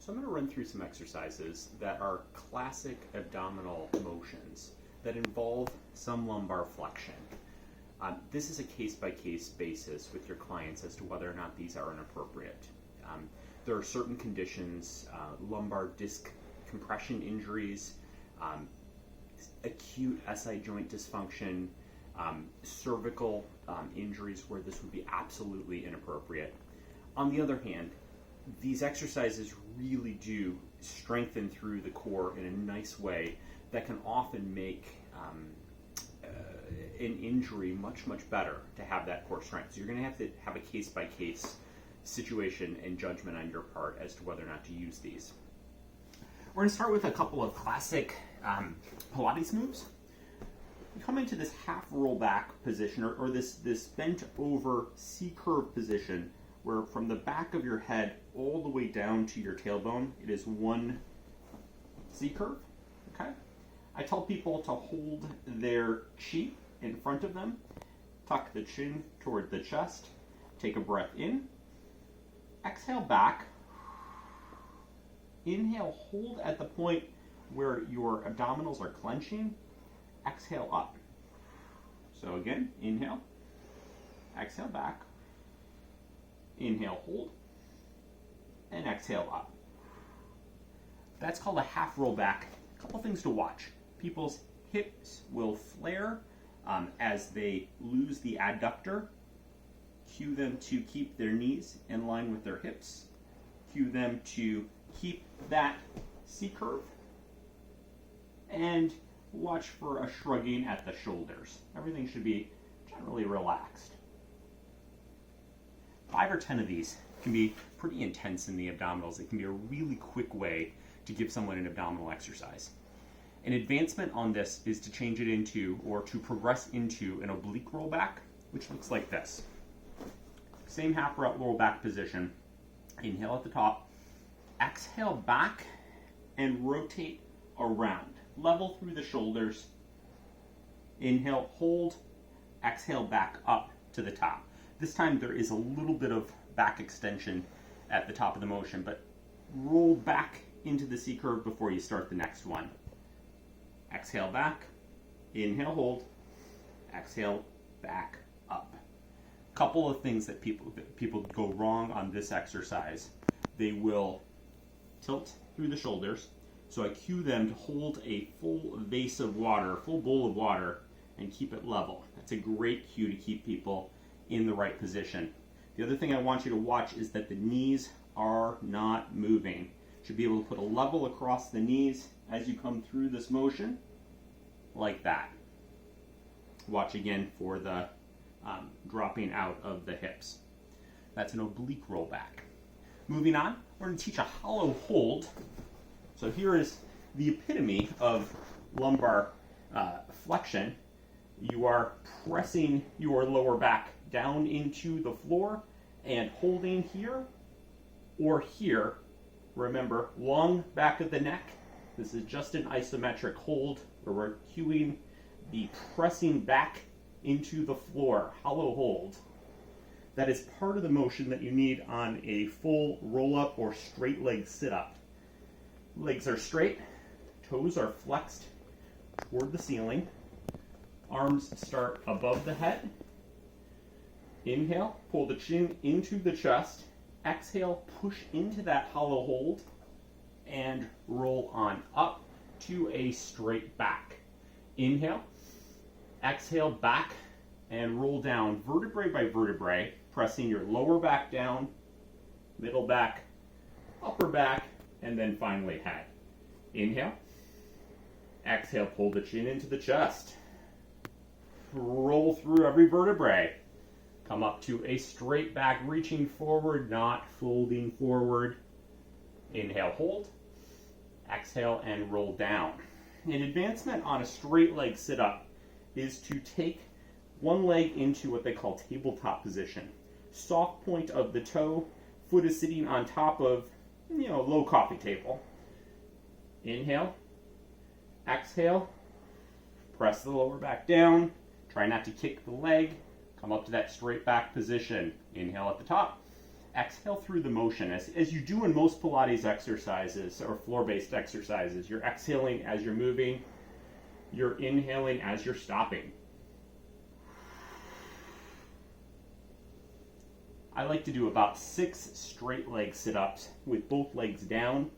So I'm going to run through some exercises that are classic abdominal motions that involve some lumbar flexion. This is a case-by-case basis with your clients as to whether or not these are inappropriate. There are certain conditions, lumbar disc compression injuries, acute SI joint dysfunction, cervical injuries where this would be absolutely inappropriate. On the other hand, these exercises really do strengthen through the core in a nice way that can often make an injury much, much better to have that core strength. So you're going to have a case-by-case situation and judgment on your part as to whether or not to use these. We're going to start with a couple of classic Pilates moves. You come into this half roll back position or this bent over C-curve position where from the back of your head all the way down to your tailbone, it is one C-curve, okay? I tell people to hold their chi in front of them, tuck the chin toward the chest, take a breath in, exhale back, inhale, hold at the point where your abdominals are clenching, exhale up. So again, inhale, exhale back, inhale, hold, and exhale up. That's called a half roll back. A couple things to watch. People's hips will flare as they lose the adductor. Cue them to keep their knees in line with their hips. Cue them to keep that C-curve. And watch for a shrugging at the shoulders. Everything should be generally relaxed. 5 or 10 of these can be pretty intense in the abdominals. It can be a really quick way to give someone an abdominal exercise. An advancement on this is to change it into, or to progress into, an oblique rollback, which looks like this. Same half roll back position. Inhale at the top, exhale back, and rotate around. Level through the shoulders. Inhale, hold, exhale back up to the top. This time there is a little bit of back extension at the top of the motion, but roll back into the C-curve before you start the next one. Exhale back, inhale, hold, exhale back up. Couple of things that people go wrong on this exercise. They will tilt through the shoulders. So I cue them to hold a full vase of water, full bowl of water, and keep it level. That's a great cue to keep people in the right position. The other thing I want you to watch is that the knees are not moving. You should be able to put a level across the knees as you come through this motion, like that. Watch again for the dropping out of the hips. That's an oblique rollback. Moving on, we're going to teach a hollow hold. So here is the epitome of lumbar flexion. You are pressing your lower back down into the floor and holding here or here. Remember, long back of the neck. This is just an isometric hold where we're cueing the pressing back into the floor, hollow hold. That is part of the motion that you need on a full roll-up or straight leg sit-up. Legs are straight, toes are flexed toward the ceiling, arms start above the head. Inhale, pull the chin into the chest. Exhale, push into that hollow hold and roll on up to a straight back. Inhale, exhale back and roll down vertebrae by vertebrae, pressing your lower back down, middle back, upper back, and then finally head. Inhale, exhale, pull the chin into the chest. Roll through every vertebrae. Come up to a straight back, reaching forward, not folding forward. Inhale, hold. Exhale, and roll down. An advancement on a straight leg sit-up is to take one leg into what they call tabletop position. Soft point of the toe, foot is sitting on top of, low coffee table. Inhale, exhale, press the lower back down, try not to kick the leg, come up to that straight back position. Inhale at the top, exhale through the motion. As you do in most Pilates exercises or floor-based exercises, you're exhaling as you're moving, you're inhaling as you're stopping. I like to do about 6 straight leg sit-ups with both legs down,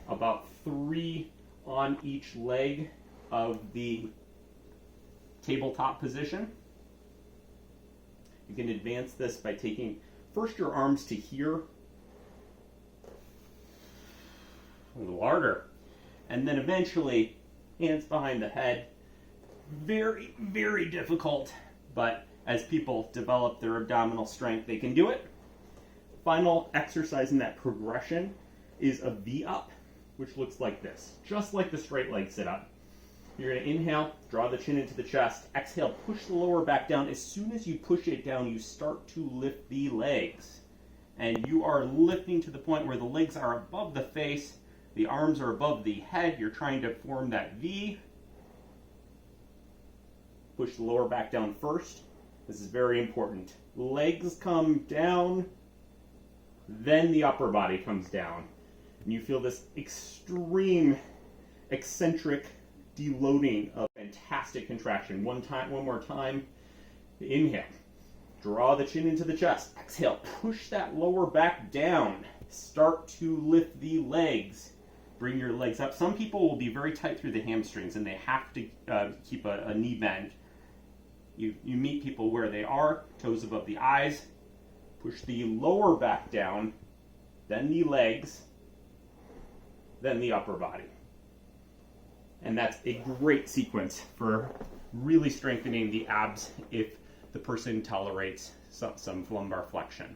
about 3 on each leg of the tabletop position. You can advance this by taking first your arms to here, a little harder, and then eventually hands behind the head. Very, very difficult, but as people develop their abdominal strength, they can do it. Final exercise in that progression is a V-up, which looks like this, just like the straight leg sit-up. You're going to inhale, draw the chin into the chest. Exhale, push the lower back down. As soon as you push it down, you start to lift the legs. And you are lifting to the point where the legs are above the face, the arms are above the head. You're trying to form that V. Push the lower back down first. This is very important. Legs come down, then the upper body comes down. And you feel this extreme eccentric deloading of fantastic contraction. One more time. Inhale. Draw the chin into the chest. Exhale. Push that lower back down. Start to lift the legs. Bring your legs up. Some people will be very tight through the hamstrings and they have to keep a knee bend. You meet people where they are, toes above the eyes. Push the lower back down, then the legs, then the upper body. And that's a great sequence for really strengthening the abs if the person tolerates some lumbar flexion.